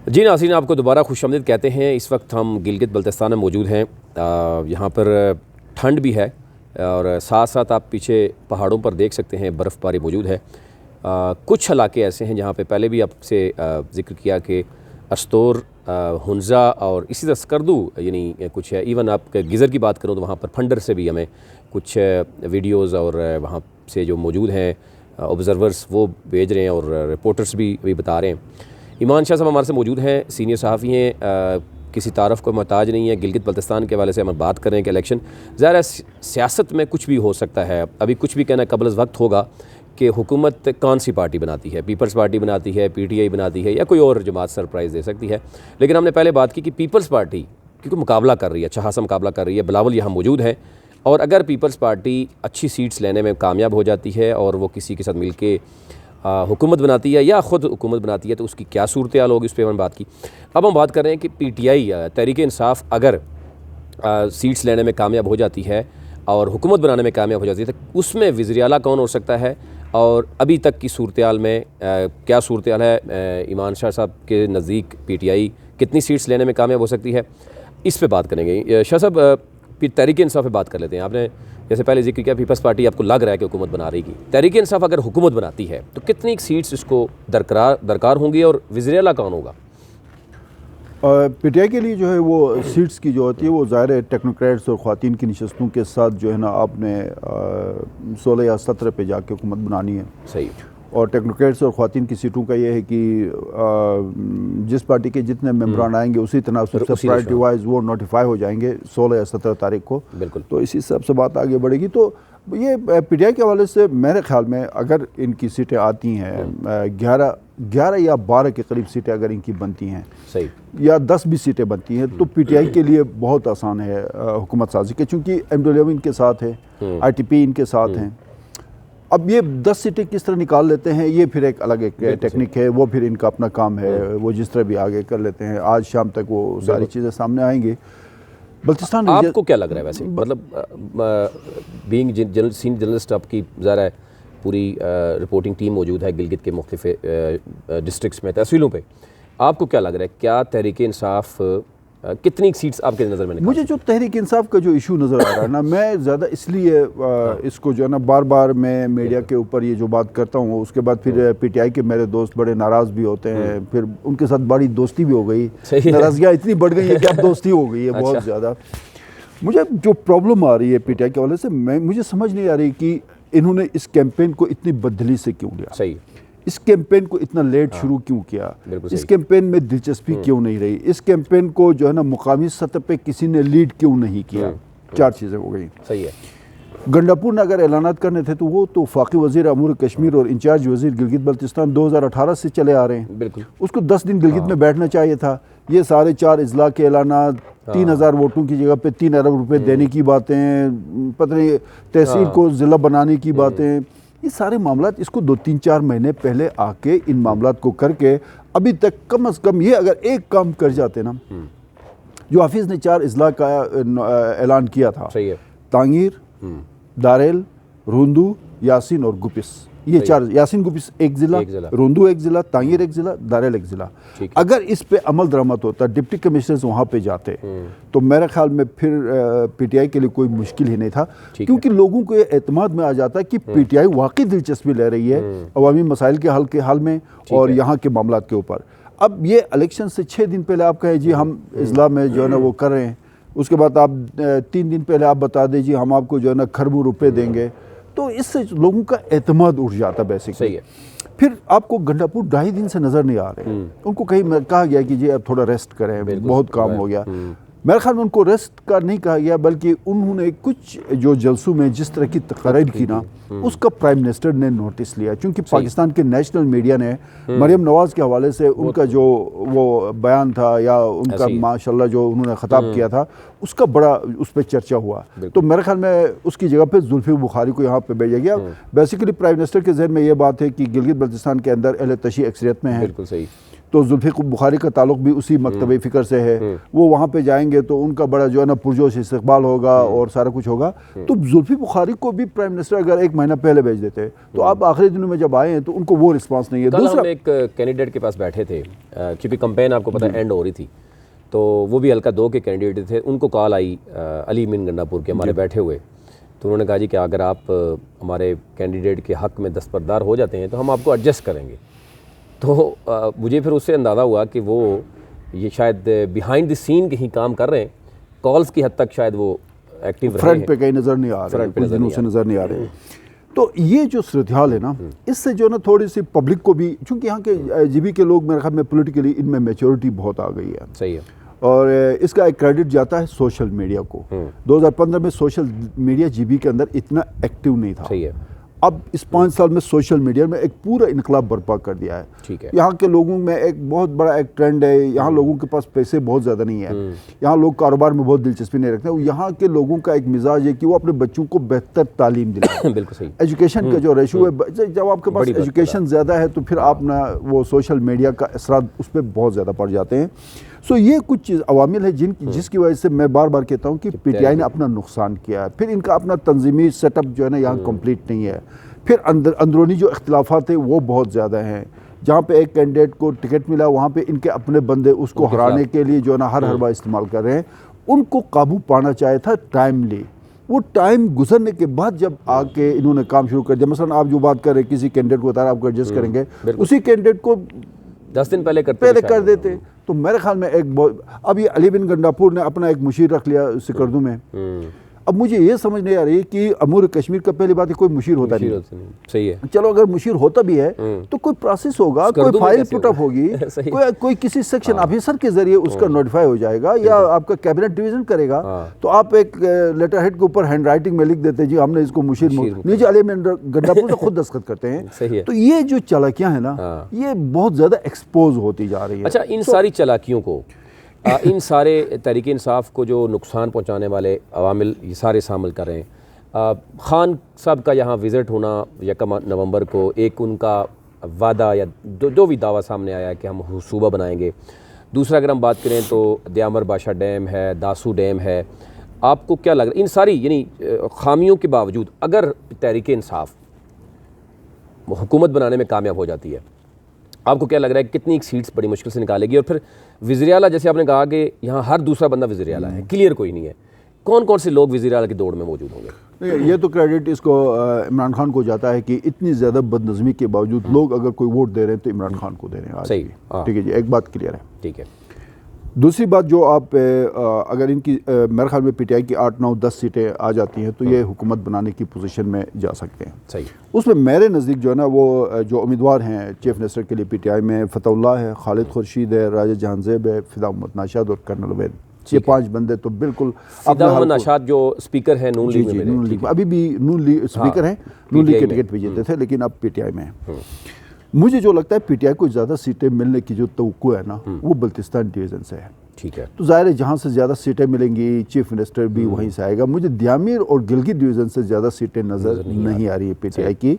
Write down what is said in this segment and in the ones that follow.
जी नाज़रीन, आपको दोबारा खुशामदीद कहते हैं। इस वक्त हम गिलगित बल्तिस्तान में मौजूद हैं। यहाँ पर ठंड भी है और साथ साथ आप पीछे पहाड़ों पर देख सकते हैं बर्फ़बारी मौजूद है। कुछ इलाके ऐसे हैं जहाँ पे पहले भी आपसे ज़िक्र किया कि अस्तोर, हुंज़ा और इसी तरह स्कर्दू यानी कुछ है। इवन आप गिज़र की बात करूँ तो वहाँ पर फंडर से भी हमें कुछ वीडियोज़ और वहाँ से जो मौजूद हैं ऑब्ज़र्वर्स वो भेज रहे हैं और रिपोर्टर्स भी बता रहे हैं। ईमान शाह साहब हमारे से मौजूद हैं, सीनियर सहाफ़ी हैं, किसी तारफ़ को मोहताज नहीं है। गिलगित बल्तिस्तान के हवाले से हम बात कर रहे हैं कि इलेक्शन ज़ाहिर है सियासत में कुछ भी हो सकता है। अभी कुछ भी कहना कबल वक्त होगा कि हुकूमत कौन सी पार्टी बनाती है, पीपल्स पार्टी बनाती है, PTI बनाती है या कोई और जमात सरप्राइज़ दे सकती है। लेकिन हमने पहले बात की कि पीपल्स पार्टी क्योंकि मुकाबला कर रही है, अच्छा खासा मुकाबला कर रही है। बिलावल यहाँ मौजूद हैं और अगर पीपल्स पार्टी अच्छी सीट्स लेने में कामयाब हो जाती है और वो किसी के साथ मिल के हुकूमत बनाती है या ख़ुद हुकूमत बनाती है तो उसकी क्या सूरत हाल होगी, उस पर हमने बात की। अब हम बात कर रहे हैं कि PTI तहरीक इंसाफ अगर सीट्स लेने में कामयाब हो जाती है और हुकूमत बनाने में कामयाब हो जाती है तो उसमें वज़ीर आला कौन हो सकता है और अभी तक की सूरत हाल में क्या सूरत हाल है। ईमान शाह साहब के नज़दीक PTI कितनी सीट्स लेने में कामयाब हो सकती है, इस पर बात करेंगे। शाह साहब, तहरीक इंसाफ पे बात कर लेते हैं। आपने जैसे पहले जिक्र किया पीपल्स पार्टी आपको लग रहा है कि हुकूमत बना रहेगी। तहरीक इंसाफ अगर हुकूमत बनाती है तो कितनी सीट्स इसको दरकार होंगी और वज़ीर आला कौन होगा? PTI के लिए जो है वो सीट्स की जो होती है वो ज़ाहिर है टेक्नोक्रेट्स और ख़वातीन की नशस्तों के साथ जो है ना आपने 16 या 17 पे जाके हुकूमत बनानी है। सही। और टेक्नोक्रेट्स और ख़वातीन की सीटों का ये है कि जिस पार्टी के जितने मेम्बरान आएंगे उसी तरह से प्रायोरिटी वाइज वो नोटिफाई हो जाएंगे 16 या 17 तारीख को। बिल्कुल। तो इसी हिसाब से बात आगे बढ़ेगी। तो ये PTI के हवाले से मेरे ख्याल में अगर इनकी सीटें आती हैं 11 या 12 के करीब सीटें अगर इनकी बनती हैं, सही, या 10 भी सीटें बनती हैं तो PTI के लिए बहुत आसान है हुकूमत साजी के, चूँकि MWM इनके साथ है, ITP इनके साथ हैं। अब ये 10 सीटें किस तरह निकाल लेते हैं ये फिर एक अलग एक टेक्निक है, वो फिर इनका अपना काम है, वो जिस तरह भी आगे कर लेते हैं। आज शाम तक वो सारी चीज़ें सामने आएंगी। बल्तिस्तान आपको क्या लग रहा है वैसे, मतलब बीइंग सीनियर जर्नलिस्ट आपकी ज़रा पूरी रिपोर्टिंग टीम मौजूद है गिलगित के मुख्तलिफ डिस्ट्रिक्ट्स में, तहसीलों पे, आपको क्या लग रहा है क्या तहरीक इंसाफ कितनी सीट्स आपके नज़र में? मुझे जो तहरीक इंसाफ का जो इशू नज़र आ रहा है ना, मैं ज़्यादा इसलिए इसको जो है ना बार बार मैं मीडिया के ऊपर ये जो बात करता हूँ उसके बाद फिर PTI के मेरे दोस्त बड़े नाराज़ भी होते हैं, फिर उनके साथ बड़ी दोस्ती भी हो गई, नाराज़गियाँ इतनी बढ़ गई है कि अब दोस्ती हो गई है बहुत ज़्यादा। मुझे जो प्रॉब्लम आ रही है PTI के हवाले से, मुझे समझ नहीं आ रही कि इन्होंने इस कैंपेन को इतनी बदली से क्यों लिया, सही, इस कैंपेन को इतना लेट शुरू क्यों किया, इस कैंपेन में दिलचस्पी क्यों नहीं रही, इस कैंपेन को जो है ना मुकामी सतह पे किसी ने लीड क्यों नहीं किया। 4 चीज़ें हो गई। सही है। गंडापुर ने अगर ऐलानात करने थे तो वो तो वफाकी वज़ीर अमूर कश्मीर और इंचार्ज वज़ीर गिलगित बल्तिस्तान 2018 से चले आ रहे हैं। बिल्कुल, उसको 10 दिन गिलगित में बैठना चाहिए था। ये सारे 4 अजला के ऐलानात, 3000 वोटों की जगह पे 3 अरब रुपए देने की बातें, पता नहीं तहसील को ज़िला बनाने की बातें, ये सारे मामलात इसको 2-3-4 महीने पहले आके इन मामलात को करके अभी तक कम अज़ कम ये अगर एक काम कर जाते ना, जो हाफिज़ ने 4 अजला का ऐलान किया था, सही है, तांगीर, दारेल, रोंदू, यासीन और गुपिस, ये 4, यासीन गुपिस एक ज़िला, रोंदू एक ज़िला, तांगीर एक ज़िला, दारेल एक ज़िला, अगर इस पे अमल दरामद होता, डिप्टी कमिश्नर्स वहाँ पे जाते तो मेरे ख्याल में फिर PTI के लिए कोई मुश्किल ही नहीं था, क्योंकि लोगों को ये एतमाद में आ जाता कि PTI वाकई दिलचस्पी ले रही है अवामी मसाइल के हल में और यहाँ के मामलात के ऊपर। अब ये इलेक्शन से 6 दिन पहले आप कहें जी हम इजला में जो है ना वो कर रहे हैं, उसके बाद आप 3 दिन पहले आप बता दीजिए हम आपको जो है ना खरबों रुपए देंगे, तो इससे लोगों का एतमाद उठ जाता बेसिकली। सही है। फिर आपको गंडापुर 2.5 दिन से नज़र नहीं आ रहे, उनको कहीं कहा गया कि जी अब थोड़ा रेस्ट करें, बहुत काम हो गया। मेरे ख्याल में उनको रेस्ट का नहीं कहा गया, बल्कि उन्होंने कुछ जो जलसों में जिस तरह की तकरीर की ना उसका प्राइम मिनिस्टर ने नोटिस लिया, क्योंकि पाकिस्तान के नेशनल मीडिया ने मरियम नवाज़ के हवाले से उनका जो वो बयान था या उनका माशाल्लाह जो उन्होंने ख़िताब किया था उसका बड़ा उस पर चर्चा हुआ। तो मेरे ख्याल में उसकी जगह पे जुल्फी बुखारी को यहाँ पे भेजा गया। बेसिकली प्राइम मिनिस्टर के जहन में ये बात है कि गिलगित बल्तिस्तान के अंदर अहले तशी अक्सरियत में है, बिल्कुल सही, तो जुल्फी बुखारी का ताल्लुक भी उसी मकतब फ़िक्र से है। वो वहाँ पे जाएंगे तो उनका बड़ा जो है ना पुरजोश इस्तकबाल होगा और सारा कुछ होगा। तो जुल्फी बुखारी को भी प्राइम मिनिस्टर अगर 1 महीना पहले भेज देते। तो आप आखिरी दिनों में जब आए हैं तो उनको वो रिस्पांस नहीं है। कल हम एक कैंडिडेट के पास बैठे थे, क्योंकि कंपेन आपको पता है एंड हो रही थी, तो वो भी हल्का 2 के कैंडिडेट थे। उनको कॉल आई अली मीन गंडापुर के, हमारे बैठे हुए, तो उन्होंने कहा जी कि अगर आप हमारे कैंडिडेट के हक़ में दस्तबरदार हो जाते हैं तो हम आपको एडजस्ट करेंगे। तो मुझे फिर उससे अंदाज़ा हुआ कि वो ये शायद बिहाइंड द सीन कहीं काम कर रहे हैं, कॉल्स की हद तक शायद वो एक्टिव रहे हैं, फ्रंट पे कहीं नज़र नहीं आ रहे, कुछ दिनों से नज़र नहीं आ रहे। तो ये जो सूरत हाल है ना, इससे जो ना थोड़ी सी पब्लिक को भी, चूँकि यहाँ के जीबी के लोग मेरे ख्याल में पोलिटिकली इनमें मैच्योरिटी बहुत आ गई है। सही है। और इसका एक क्रेडिट जाता है सोशल मीडिया को। 2015 में सोशल मीडिया जीबी के अंदर इतना एक्टिव नहीं था। सही है। अब इस 5 साल में सोशल मीडिया में एक पूरा इनकलाब बर्पा कर दिया है। ठीक है। यहाँ के लोगों में एक बहुत बड़ा एक ट्रेंड है, यहाँ लोगों के पास पैसे बहुत ज़्यादा नहीं है, यहाँ लोग कारोबार में बहुत दिलचस्पी नहीं रखते। यहाँ के लोगों का एक मिजाज है कि वो अपने बच्चों को बेहतर तालीम दिलाएं। बिल्कुल सही। एजुकेशन का जो रेशो है, जब आपके पास एजुकेशन ज़्यादा है तो फिर आप ना वो सोशल मीडिया का असरात उस पर बहुत ज़्यादा पड़ जाते हैं। सो ये कुछ चीज़ अवामिल है जिसकी वजह से मैं बार बार कहता हूँ कि पीटीआई ने अपना नुकसान किया है। फिर इनका अपना तंजीमी सेटअप जो है ना यहाँ कंप्लीट नहीं है। फिर अंदरूनी जो इख्तिलाफात है वो बहुत ज़्यादा हैं। जहाँ पे एक कैंडिडेट को टिकट मिला वहाँ पे इनके अपने बंदे उसको हराने के लिए जो है ना हर हरबा इस्तेमाल कर रहे हैं। उनको काबू पाना चाहिए था टाइमली। वो टाइम गुजरने के बाद जब आके इन्होंने काम शुरू कर दिया, मसलन आप जो बात कर रहे हैं किसी कैंडिडेट को बता रहे आपको एडजस्ट करेंगे, उसी कैंडिडेट को 10 दिन पहले कर देते। तो मेरे ख्याल में अब ये अली बिन गंडापुर ने अपना एक मुशीर रख लिया सिकरदू में। अब मुझे ये समझ नहीं आ रही कि अमूर कश्मीर का पहली बात है कोई मुशीर होता नहीं। सही है। चलो अगर मुशीर होता भी है तो कोई प्रोसेस होगा, कोई फाइल पुटअप होगी, कोई किसी सेक्शन ऑफिसर के जरिए उसका नोटिफाई हो जाएगा या आपका कैबिनेट डिवीजन करेगा। तो आप एक लेटर हेड के ऊपर हैंड राइटिंग में लिख देते जी हमने इसको मुशीर नीचे अली बिन गंडापुर से खुद दस्तखत करते हैं। तो ये जो चालाकियां है ना ये बहुत ज्यादा एक्सपोज होती जा रही है। अच्छा, इन सारी चालाकियों को इन सारे तहरीक इंसाफ को जो नुकसान पहुंचाने वाले अवामिल ये सारे शामिल कर रहे हैं। खान साहब का यहाँ विज़िट होना 1 नवंबर को, एक उनका वादा या जो भी दावा सामने आया है कि हम सूबा बनाएंगे। दूसरा अगर हम बात करें तो दयामर बादशाह डैम है, दासू डैम है। आपको क्या लग रहा है इन सारी यानी खामियों के बावजूद अगर तहरीक इंसाफ हुकूमत बनाने में कामयाब हो जाती है, आपको क्या लग रहा है कितनी सीट्स बड़ी मुश्किल से निकालेगी? और फिर वज़ीर आला, जैसे आपने कहा कि यहाँ हर दूसरा बंदा वज़ीर आला है, क्लियर कोई नहीं है, कौन कौन से लोग वज़ीर आला की दौड़ में मौजूद होंगे? ये तो क्रेडिट इसको इमरान खान को जाता है कि इतनी ज़्यादा बदनज़मी के बावजूद लोग अगर कोई वोट दे रहे हैं तो इमरान खान को दे रहे हैं। सही, ठीक है जी, एक बात क्लियर है। ठीक है। दूसरी बात जो आप अगर इनकी मेरे ख्याल में पीटीआई की 8, 9, 10 सीटें आ जाती हैं तो ये हुकूमत बनाने की पोजीशन में जा सकते हैं। सही। उसमें मेरे नज़दीक जो है ना वो जो उम्मीदवार हैं चीफ मिनिस्टर के लिए पीटीआई में फतहुल्लाह है, खालिद खुर्शीद है, राजा जहांजेब है, फिदा मोहम्मद नाशाद और कर्नल उबैद। ये 5 बंदे तो बिल्कुल। फिदा मोहम्मद नाशाद जो स्पीकर है नून लीग में, नून लीग अभी भी नून लीग स्पीकर हैं, नून लीग के टिकट पे जीते थे लेकिन अब पीटीआई में हैं। मुझे जो लगता है पीटीआई को ज़्यादा सीटें मिलने की जो तवक्को है ना वो बल्तिस्तान डिवीज़न से है। ठीक है। तो ज़ाहिर है जहाँ से ज़्यादा सीटें मिलेंगी चीफ मिनिस्टर भी वहीं से आएगा। मुझे दयामिर और गिलगित डिवीज़न से ज़्यादा सीटें नज़र नहीं आ रही है पीटीआई की।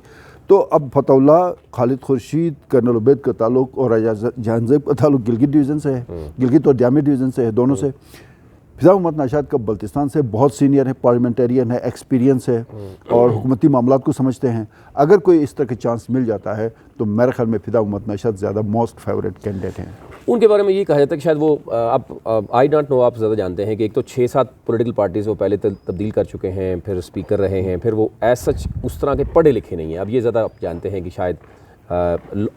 तो अब फतहुल्लाह, खालिद खुर्शीद, कर्नल उबैद का ताल्लुक और राजा जहांजेब का ताल्लुक गिलगित डिवीज़न से है, गिलगित और दयामिर डिवीज़न से है, दोनों से। फिदा मोहम्मद नाशाद का बल्तिस्तान से बहुत सीनियर है, पार्लियामेंटेरियन है, एक्सपीरियंस है और हुकूमती मामलात को समझते हैं। अगर कोई इस तरह के चांस मिल जाता है तो मेरे ख्याल में फिदा मोहम्मद नाशाद ज़्यादा मोस्ट फेवरेट कैंडिडेट हैं। उनके बारे में ये कहा जाता है कि शायद वो आप आई डोंट नो, आप ज़्यादा जानते हैं कि एक तो 6-7 पॉलिटिकल पार्टीज़ वो पहले तब्दील कर चुके हैं, फिर स्पीकर रहे हैं, फिर वो एज सच उस तरह के पढ़े लिखे नहीं हैं। अब ये ज़्यादा आप जानते हैं कि शायद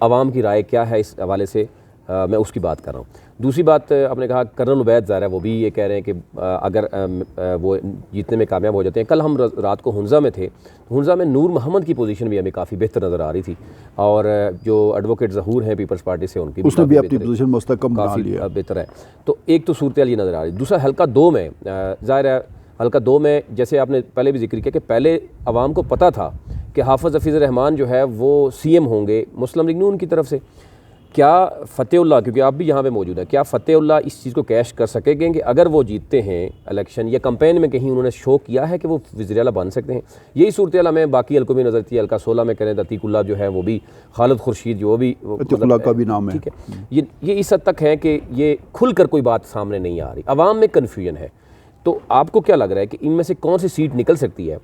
आवाम की राय क्या है इस हवाले से, मैं उसकी बात कर रहा हूँ। दूसरी बात आपने कहा कर्नल उबैद ज़ाहिर है वो भी ये कह रहे हैं कि अगर वो जीतने में कामयाब हो जाते हैं। कल हम रात को हुंज़ा में थे, हुंज़ा में नूर मोहम्मद की पोजीशन भी हमें काफ़ी बेहतर नज़र आ रही थी और जो एडवोकेट ज़हूर हैं पीपल्स पार्टी से उनकी उसने भी अपनी पोजीशन मुस्तकम काफ़ी बेहतर है। तो एक तो सूरत हाल ये नज़र आ रही। दूसरा हल्का 2 में ज़ाहिर है हल्का 2 में जैसे आपने पहले भी जिक्र किया कि पहले आवाम को पता था कि हाफ़िज़ हफ़ीज़ रहमान जो है वो CM होंगे मुस्लिम लीग नून की तरफ से। क्या फ़तेहुल्लाह, क्योंकि आप भी यहाँ पे मौजूद है, क्या फ़तेहुल्लाह इस चीज़ को कैश कर सकेंगे कि अगर वो जीतते हैं इलेक्शन या कैंपेन में कहीं उन्होंने शो किया है कि वो वज़ीर आला बन सकते हैं? यही सूरत हाल में बाकी हल्कों में नज़र थी। हल्का 16 में करें अतीकुल्लाह जो है वो भी, खालिद खुर्शीद जो भी अतीकुल्लाह का भी नाम है। ठीक है। ये इस हद तक है कि ये खुलकर कोई बात सामने नहीं आ रही, आवाम में कन्फ्यूजन है। तो आपको क्या लग रहा है कि इनमें से कौन सी सीट निकल सकती है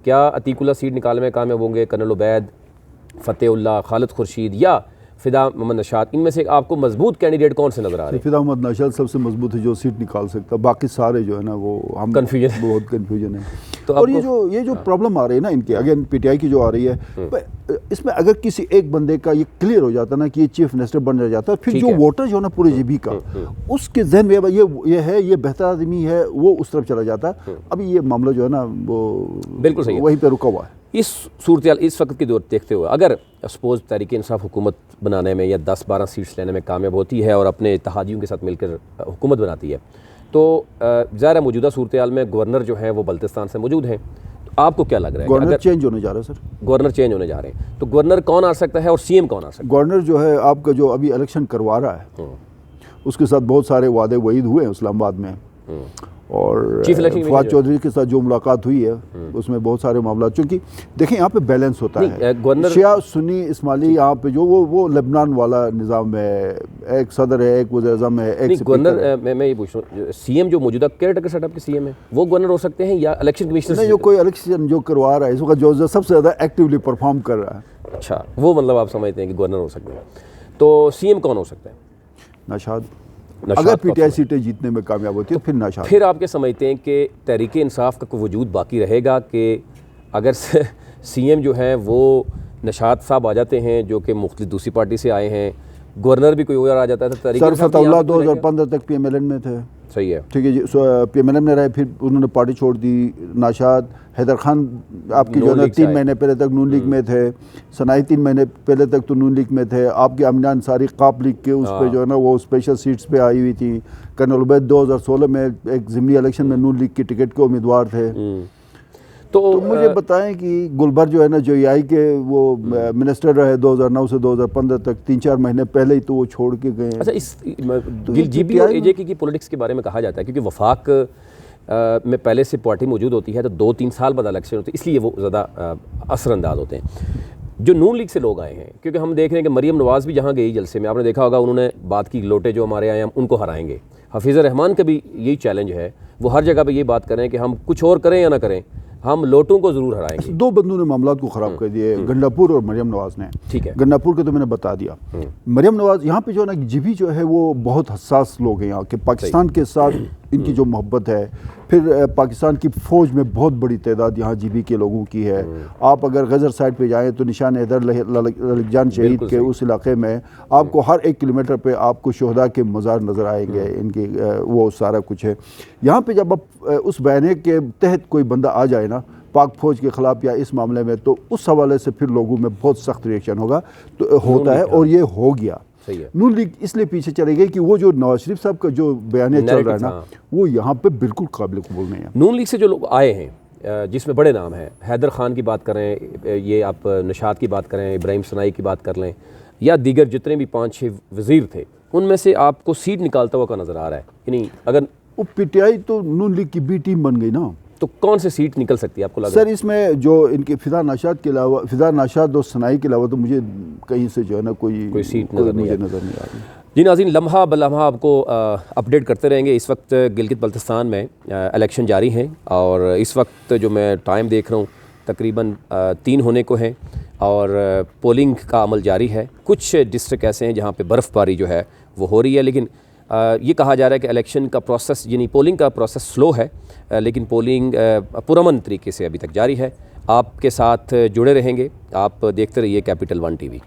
क्या अतीकुल्ला सीट निकालने में कामयाब होंगे, कर्नल उबैद, फ़तेहुल्लाह, खालिद खुर्शीद या फ़िदा मोहम्मद नशात? इनमें से आपको मजबूत कैंडिडेट कौन से नज़र आ रहे हैं? फ़िदा मोहम्मद नशात सबसे मजबूत है जो सीट निकाल सकता है, बाकी सारे जो है ना वो हम कन्फ्यूजन, बहुत कन्फ्यूजन है। तो और ये जो प्रॉब्लम आ रही है ना इनके अगेन पीटीआई की जो आ रही है, इसमें अगर किसी एक बंदे का ये क्लियर हो जाता ना कि ये चीफ मिनिस्टर बन जाता है, फिर जो वोटर जो है ना पूरे जीबी का उसके जहन में ये बेहतर आदमी है, वो उस तरफ चला जाता है। अभी ये मामला जो है ना वो बिल्कुल सही वहीं पे रुका हुआ है। इस सूरत इस वक्त की दौर देखते हुए अगर सपोज तहरीक इंसाफ हुकूमत बनाने में या 10-12 सीट्स लेने में कामयाब होती है और अपने इत्तेहादियों के साथ मिलकर हुकूमत बनाती है, तो ज़ाहिर है मौजूदा सूरत हाल में गवर्नर जो है वो बल्तिस्तान से मौजूद हैं। तो आपको क्या लग रहा है? गवर्नर चेंज होने जा रहा है सर। गवर्नर चेंज होने जा रहे हैं, तो गवर्नर कौन आ सकता है और सीएम कौन आ सकता है? गवर्नर जो है आपका जो अभी इलेक्शन करवा रहा है उसके साथ बहुत सारे वादे वईद हुए हैं इस्लामाबाद में, और फवाद चौधरी के साथ जो मुलाकात हुई है उसमें बहुत सारे मामला, क्योंकि देखें यहाँ पे बैलेंस होता है, शिया सुन्नी इस्माइली, यहाँ पे जो वो लेबनान वाला निज़ाम है, एक सदर है, एक वज़ीर-ए-आज़म है, एक गवर्नर। मैं ये पूछ रहा हूँ, सीएम जो मौजूदा केयर टेकर सेटअप के सीएम है वो गवर्नर हो सकते हैं या इलेक्शन कमीशनर? नहीं, जो कोई इलेक्शन जो करवा रहा है इस वक्त जो सबसे ज़्यादा एक्टिवली परफॉर्म कर रहा है। अच्छा, वो मतलब आप समझते हैं कि गवर्नर हो सकते हैं। तो सीएम कौन हो सकता है? नशाद। अगर पीटीआई सीटें जीतने में कामयाब होती है तो फिर नशाद। फिर आपके समझते हैं कि तहरीक इंसाफ का कोई वजूद बाकी रहेगा कि अगर सीएम जो है वो नशाद साहब आ जाते हैं जो कि मुख्तलिफ दूसरी पार्टी से आए हैं, गवर्नर भी कोई और आ जाता है, तो तहरीक फ़तेहुल्लाह 2015 तक पीएमएलएन में थे। सही है, ठीक है जी, पीएमएलएन में रहे, फिर उन्होंने पार्टी छोड़ दी। नाशाद, हैदर खान आपकी जो है 3 महीने पहले तक नून लीग में थे, सनाई 3 महीने पहले तक तो नून लीग में थे। आपकी अमीना अंसारी काप लीग के उस पर जो है ना वो स्पेशल सीट्स पे आई हुई थी। कर्नल उबैद 2016 में एक ज़िमनी इलेक्शन में नून लीग की टिकट के उम्मीदवार थे। तो मुझे बताएं कि गुलबर जो है ना जो आई के वो मिनिस्टर रहे 2009 से 2015 तक, 3-4 महीने पहले ही तो वो छोड़ के गए। अच्छा, इस जीपी और एजेके की पॉलिटिक्स के बारे में कहा जाता है क्योंकि वफाक में पहले से पार्टी मौजूद होती है तो 2-3 साल बाद इलेक्शन होती है, इसलिए वो ज़्यादा असरअंदाज होते हैं। जो नून लीग से लोग आए हैं, क्योंकि हम देख रहे हैं कि मरीम नवाज़ भी जहाँ गई जलसे में, आपने देखा होगा उन्होंने बात की लोटे जो हमारे आए हम उनको हराएंगे। हफीज़ रहमान का भी यही चैलेंज है, वो हर जगह पे ये बात करें कि हम कुछ और करें या ना करें, हम लोटों को ज़रूर हराएंगे। 2 बंदों ने मामला को ख़राब कर दिए, गंडापुर और मरियम नवाज़ ने। ठीक है, गंडापुर के तो मैंने बता दिया। मरियम नवाज़ यहाँ पे जो है ना जीबी जो है वो बहुत हसास लोग हैं यहाँ के, पाकिस्तान के साथ इनकी जो मोहब्बत है, फिर पाकिस्तान की फ़ौज में बहुत बड़ी तादाद यहाँ जीबी के लोगों की है। आप अगर गजर साइड पे जाएँ तो निशान हैदर ललिकजान शहीद के उस इलाके में आपको हर 1 किलोमीटर पे आपको शोहदा के मज़ार नज़र आएंगे, इनकी वो सारा कुछ है यहाँ पे। जब आप उस बयाने के तहत कोई बंदा आ जाए ना पाक फौज के ख़िलाफ़ या इस मामले में, तो उस हवाले से फिर लोगों में बहुत सख्त रिएक्शन होगा, तो होता है और ये हो गया। नून लीग इसलिए पीछे चले गई कि वो जो नवाज शरीफ साहब का जो बयान चल रहा है ना वो यहाँ पे बिल्कुल काबिल कबूल नहीं है। नून लीग से जो लोग आए हैं जिसमें बड़े नाम हैं, हैदर खान की बात करें, ये आप नशाद की बात करें, इब्राहिम सनाई की बात कर लें, या दीगर जितने भी 5-6 वज़ीर थे, उनमें से आपको सीट निकालता हुआ का नज़र आ रहा है कि नहीं? अगर वो पीटीआई तो नून लीग की बी टीम बन गई ना, तो कौन सी सीट निकल सकती है आपको लग रहा है? सर इसमें जो इनके फ़िदा नशाद के अलावा, फ़िदा नशाद और सनाई के अलावा तो मुझे कहीं से जो है ना कोई सीट नज़र नहीं आ रही। जी नाज़रीन, लम्हा ब लम्हा आपको अपडेट करते रहेंगे। इस वक्त गिलगित बल्तिस्तान में इलेक्शन जारी हैं और इस वक्त जो मैं टाइम देख रहा हूँ तकरीबन 3 होने को हैं और पोलिंग का अमल जारी है। कुछ डिस्ट्रिक्ट ऐसे हैं जहाँ पे बर्फ़बारी जो है वो हो रही है, लेकिन ये कहा जा रहा है कि इलेक्शन का प्रोसेस यानी पोलिंग का प्रोसेस स्लो है, लेकिन पोलिंग पुरअमन तरीके से अभी तक जारी है। आपके साथ जुड़े रहेंगे, आप देखते रहिए कैपिटल 1 TV।